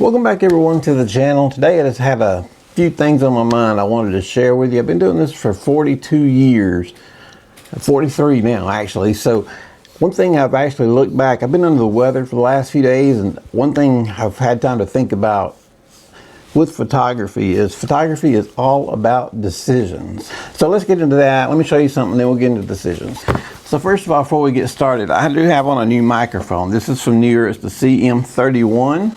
Welcome back everyone to the channel. Today I just had a few things on my mind I wanted to share with you. I've been doing this for 42 years, 43 now actually. So one thing I've actually looked back, I've been under the weather for the last few days, and one thing I've had time to think about with photography is all about decisions. So let's get into that. Let me show you something, then we'll get into decisions. So first of all, before we get started, I do have on a new microphone. This is from Neewer. It's the CM31.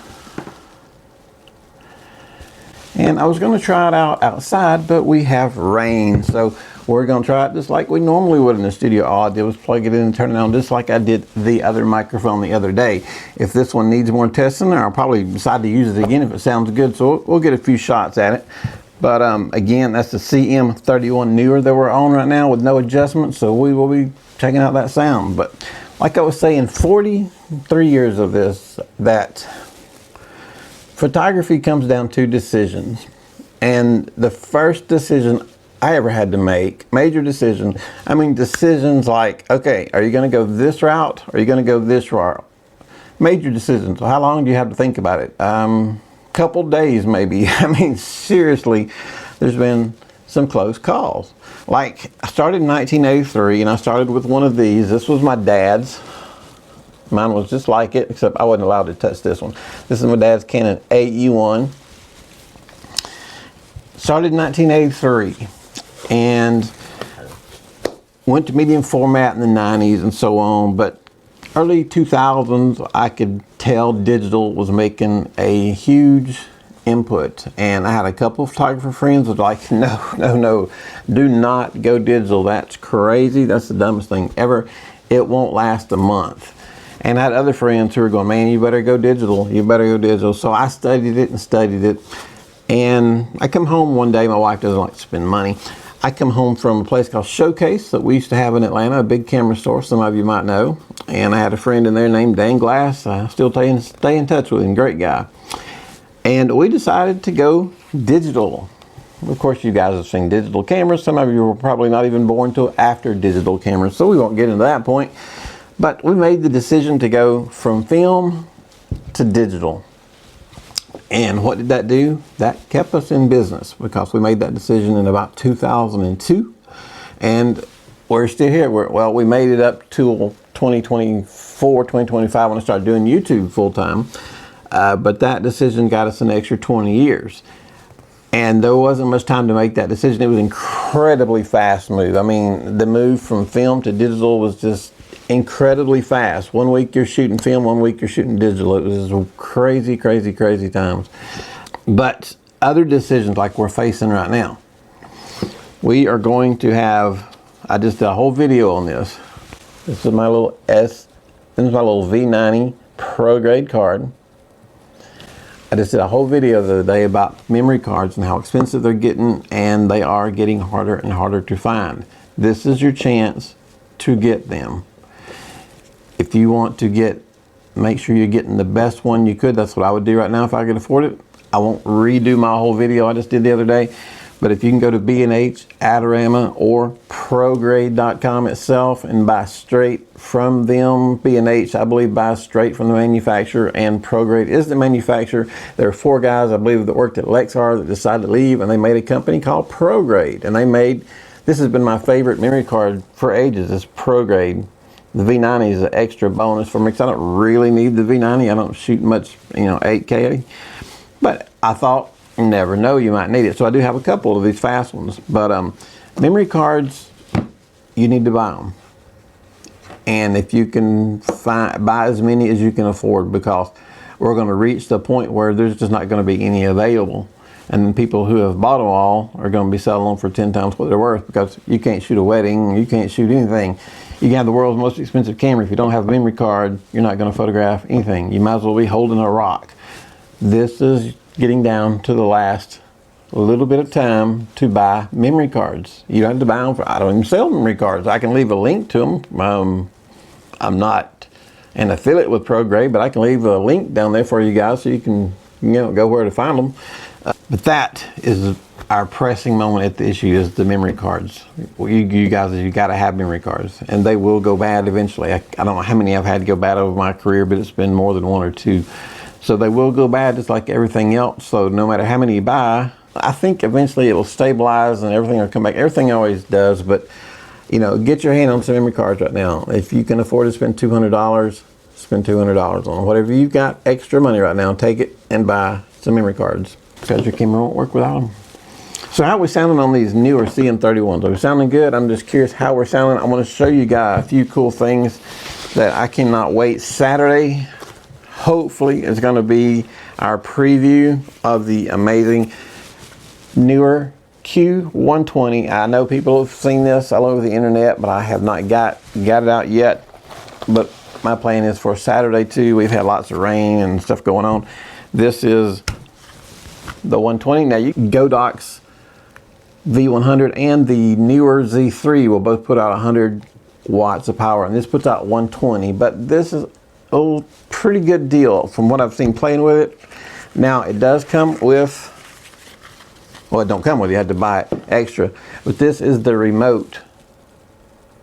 And I was going to try it out outside, but we have rain. So we're going to try it just like we normally would in the studio. All I did was plug it in and turn it on just like I did the other microphone the other day. If this one needs more testing, I'll probably decide to use it again if it sounds good. So we'll get a few shots at it. But again, that's the CM31 Neewer that we're on right now with no adjustments. So we will be checking out that sound. But like I was saying, 43 years of this, that photography comes down to decisions. And the first decision I ever had to make, major decision, I mean decisions like, okay, are you going to go this route or are you going to go this route? Major decisions. How long do you have to think about it? Couple days maybe. I mean, seriously, there's been some close calls. Like, I started in 1983 and I started with one of these. This was my dad's. Mine was just like it, except I wasn't allowed to touch this one. This is my dad's Canon AE1. Started in 1983 and went to medium format in the 90s and so on. But early 2000s, I could tell digital was making a huge input. And I had a couple of photographer friends that were like, no, do not go digital. That's crazy. That's the dumbest thing ever. It won't last a month. And I had other friends who were going, man, you better go digital. You better go digital. So I studied it and studied it. And I come home one day. My wife doesn't like to spend money. I come home from a place called Showcase that we used to have in Atlanta, a big camera store, some of you might know. And I had a friend in there named Dan Glass. I still stay in touch with him, great guy. And we decided to go digital. Of course, you guys have seen digital cameras. Some of you were probably not even born till after digital cameras, so we won't get into that point. But we made the decision to go from film to digital. And what did that do? That kept us in business because we made that decision in about 2002. And we're still here. We made it up to 2024, 2025 when I started doing YouTube full time. But that decision got us an extra 20 years. And there wasn't much time to make that decision. It was an incredibly fast move. I mean, the move from film to digital was just incredibly fast. 1 week you're shooting film, 1 week you're shooting digital. It was crazy, crazy, crazy times. But other decisions like we're facing right now, we are going to have, I just did a whole video on this. This is my little this is my little V90 Pro grade card. I just did a whole video the other day about memory cards and how expensive they're getting, and they are getting harder and harder to find. This is your chance to get them. If you want to make sure you're getting the best one you could, that's what I would do right now if I could afford it. I won't redo my whole video I just did the other day, but if you can go to B&H, Adorama, or ProGrade.com itself and buy straight from them. B&H, I believe, buys straight from the manufacturer, and ProGrade is the manufacturer. There are 4 guys, I believe, that worked at Lexar that decided to leave, and they made a company called ProGrade, and this has been my favorite memory card for ages, is ProGrade. The V90 is an extra bonus for me because I don't really need the V90. I don't shoot much, 8K. But I thought, you never know, you might need it. So I do have a couple of these fast ones. But memory cards, you need to buy them. And if you can buy as many as you can afford, because we're going to reach the point where there's just not going to be any available. And then people who have bought them all are going to be selling them for 10 times what they're worth, because you can't shoot a wedding, you can't shoot anything. You can have the world's most expensive camera. If you don't have a memory card, you're not going to photograph anything. You might as well be holding a rock. This is getting down to the last little bit of time to buy memory cards. You don't have to buy them I don't even sell memory cards. I can leave a link to them. I'm not an affiliate with ProGrade, but I can leave a link down there for you guys so you can go where to find them. But that is our pressing moment at the issue, is the memory cards. You guys, you got to have memory cards, and they will go bad eventually. I don't know how many I've had to go bad over my career, but it's been more than 1 or 2. So they will go bad just like everything else. So no matter how many you buy, I think eventually it will stabilize and everything will come back. Everything always does, but you know, get your hand on some memory cards right now. If you can afford to spend $200, spend $200 on whatever you've got extra money right now. Take it and buy some memory cards because your camera won't work without them. So how are we sounding on these newer CM31s? Are we sounding good? I'm just curious how we're sounding. I want to show you guys a few cool things that I cannot wait. Saturday, hopefully, is going to be our preview of the amazing newer Q120. I know people have seen this all over the internet, but I have not got it out yet. But my plan is for Saturday too. We've had lots of rain and stuff going on. This is the 120. Now you Godox V100 and the newer Z3 will both put out 100 watts of power, and this puts out 120. But this is a pretty good deal from what I've seen playing with it. Now it does come with, well, it don't come with it, you had to buy it extra. But this is the remote.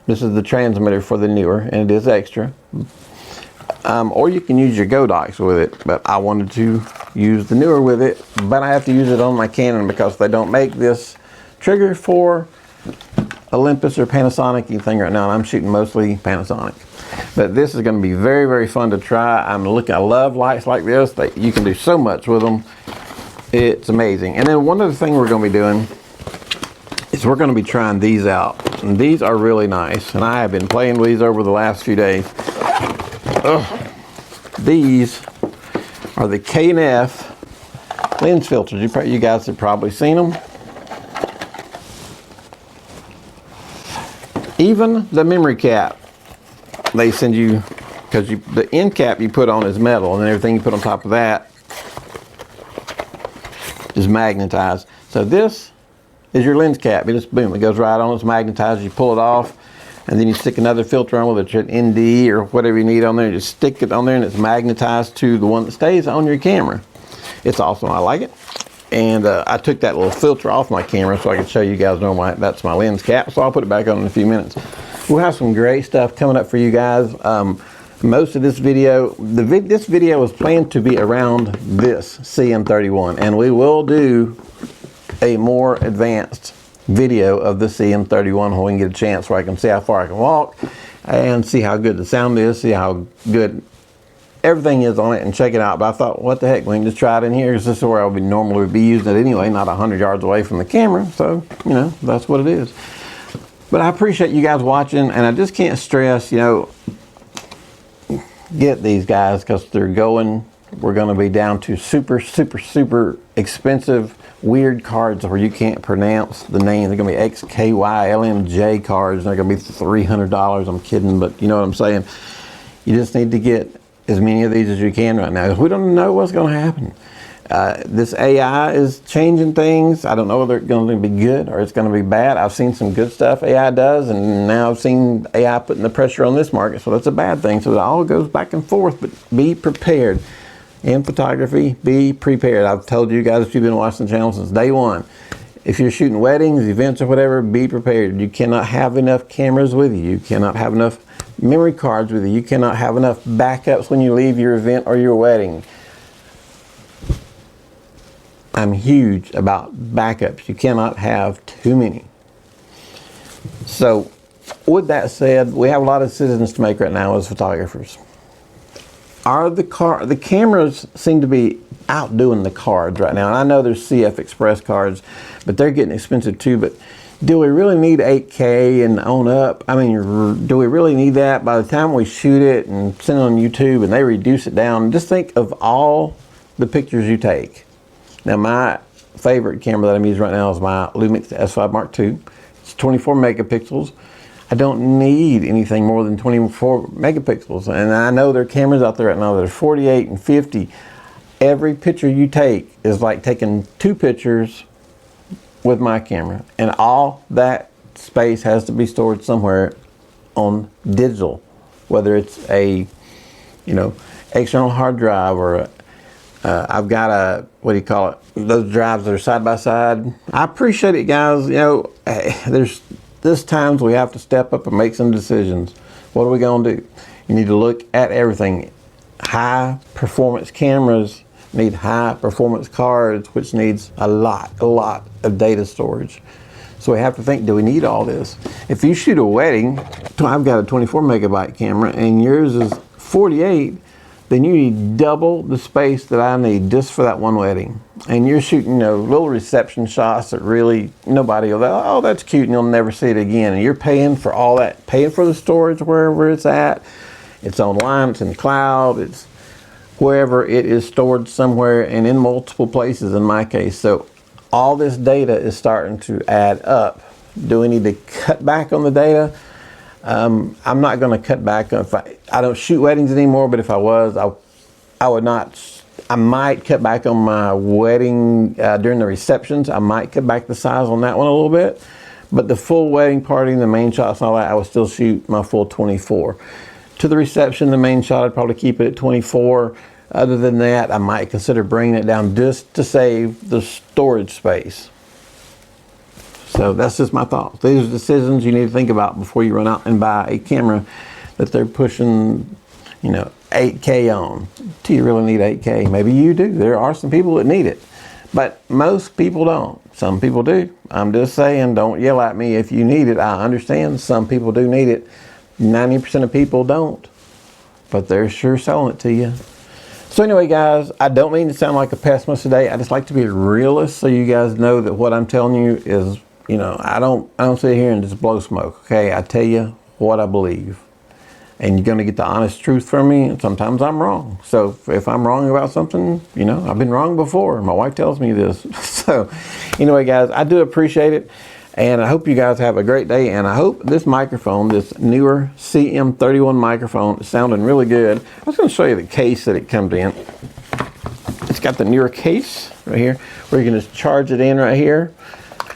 This is the transmitter for the newer, and it is extra. Or you can use your Godox with it, but I wanted to use the newer with it, but I have to use it on my Canon because they don't make this trigger for Olympus or Panasonic anything right now, and I'm shooting mostly Panasonic. But this is going to be very, very fun to try. I love lights like this. You can do so much with them. It's amazing. And then one other thing we're going to be doing is we're going to be trying these out. And these are really nice. And I have been playing with these over the last few days. Ugh. These are the K&F lens filters. You guys have probably seen them. Even the memory cap, they send you, because the end cap you put on is metal, and then everything you put on top of that is magnetized. So this is your lens cap. It just, boom, it goes right on, it's magnetized. You pull it off, and then you stick another filter on, whether it's an ND or whatever you need on there. You just stick it on there, and it's magnetized to the one that stays on your camera. It's awesome. I like it. And I took that little filter off my camera so I could show you guys that's my lens cap. So I'll put it back on in a few minutes. We'll have some great stuff coming up for you guys. Most of this video, this video is planned to be around this CM31, and we will do a more advanced video of the CM31 when we can get a chance where I can see how far I can walk and see how good the sound is, see how good everything is on it, and check it out. But I thought, what the heck, we can just try it in here because this is where I would normally be using it anyway, not 100 yards away from the camera. So, you know, that's what it is. But I appreciate you guys watching, and I just can't stress, you know, get these guys because we're going to be down to super, super, super expensive, weird cards where you can't pronounce the name. They're going to be XKYLMJ cards. They're going to be $300. I'm kidding, but you know what I'm saying. You just need to get as many of these as you can right now. We don't know what's going to happen. This AI is changing things. I don't know whether it's going to be good or it's going to be bad. I've seen some good stuff AI does, and now I've seen AI putting the pressure on this market, so that's a bad thing. So it all goes back and forth, but be prepared. In photography, be prepared. I've told you guys, if you've been watching the channel since day one, if you're shooting weddings, events, or whatever, be prepared. You cannot have enough cameras with you. You cannot have enough memory cards with you. You cannot have enough backups when you leave your event or your wedding. I'm huge about backups. You cannot have too many. So, with that said, we have a lot of decisions to make right now as photographers. The cameras seem to be outdoing the cards right now. And I know there's CF Express cards, but they're getting expensive too. But do we really need 8K and on up? I mean, do we really need that? By the time we shoot it and send it on YouTube and they reduce it down, just think of all the pictures you take. Now, my favorite camera that I'm using right now is my Lumix S5 Mark II. It's 24 megapixels. I don't need anything more than 24 megapixels. And I know there are cameras out there right now that are 48 and 50. Every picture you take is like taking 2 pictures with my camera. And all that space has to be stored somewhere on digital. Whether it's a, you know, external hard drive or I've got a, what do you call it? Those drives that are side by side. I appreciate it, guys. You know, there's times we have to step up and make some decisions. What are we going to do? You need to look at everything. high performance cameras need high performance cards, which needs a lot of data storage. So we have to think, do we need all this? If you shoot a wedding, I've got a 24 megabyte camera and yours is 48, then you need double the space that I need just for that one wedding. And you're shooting, little reception shots that really nobody will go, oh, that's cute, and you'll never see it again. And you're paying for all that, paying for the storage wherever it's at. It's online, it's in the cloud, it's wherever it is stored somewhere and in multiple places in my case. So all this data is starting to add up. Do we need to cut back on the data? I'm not going to cut back. I don't shoot weddings anymore, but if I was, I would not. I might cut back on my wedding during the receptions. I might cut back the size on that one a little bit. But the full wedding party and the main shots and all that, I would still shoot my full 24. To the reception, the main shot, I'd probably keep it at 24. Other than that, I might consider bringing it down just to save the storage space. So that's just my thoughts. These are decisions you need to think about before you run out and buy a camera that they're pushing, 8K on. Do you really need 8K? Maybe you do. There are some people that need it, but most people don't. Some people do. I'm just saying, don't yell at me if you need it. I understand some people do need it. 90% of people don't, but they're sure selling it to you. So anyway, guys, I don't mean to sound like a pessimist today. I just like to be a realist so you guys know that what I'm telling you is, I don't sit here and just blow smoke, okay? I tell you what I believe. And you're going to get the honest truth from me, and sometimes I'm wrong. So if I'm wrong about something, I've been wrong before. My wife tells me this. So anyway, guys, I do appreciate it. And I hope you guys have a great day. And I hope this microphone, this newer CM31 microphone, is sounding really good. I was going to show you the case that it comes in. It's got the newer case right here, where you can just charge it in right here.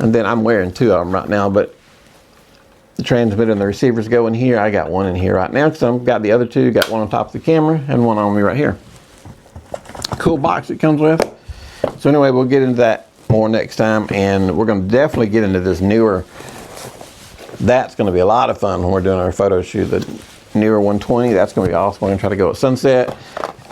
And then I'm wearing two of them right now, but the transmitter and the receivers go in here. I got one in here right now because I've got the other two. Got one on top of the camera and one on me right here. Cool box it comes with. So anyway, we'll get into that more next time, and we're going to definitely get into this newer. That's going to be a lot of fun when we're doing our photo shoot. The newer 120, that's going to be awesome. We're going to try to go at sunset.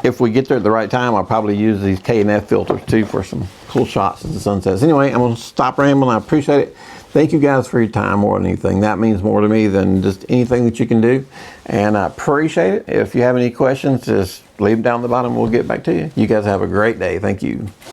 If we get there at the right time, I'll probably use these K&F filters too for some cool shots at the sunsets. Anyway, I'm going to stop rambling. I appreciate it. Thank you guys for your time more than anything. That means more to me than just anything that you can do. And I appreciate it. If you have any questions, just leave them down at the bottom. We'll get back to you. You guys have a great day. Thank you.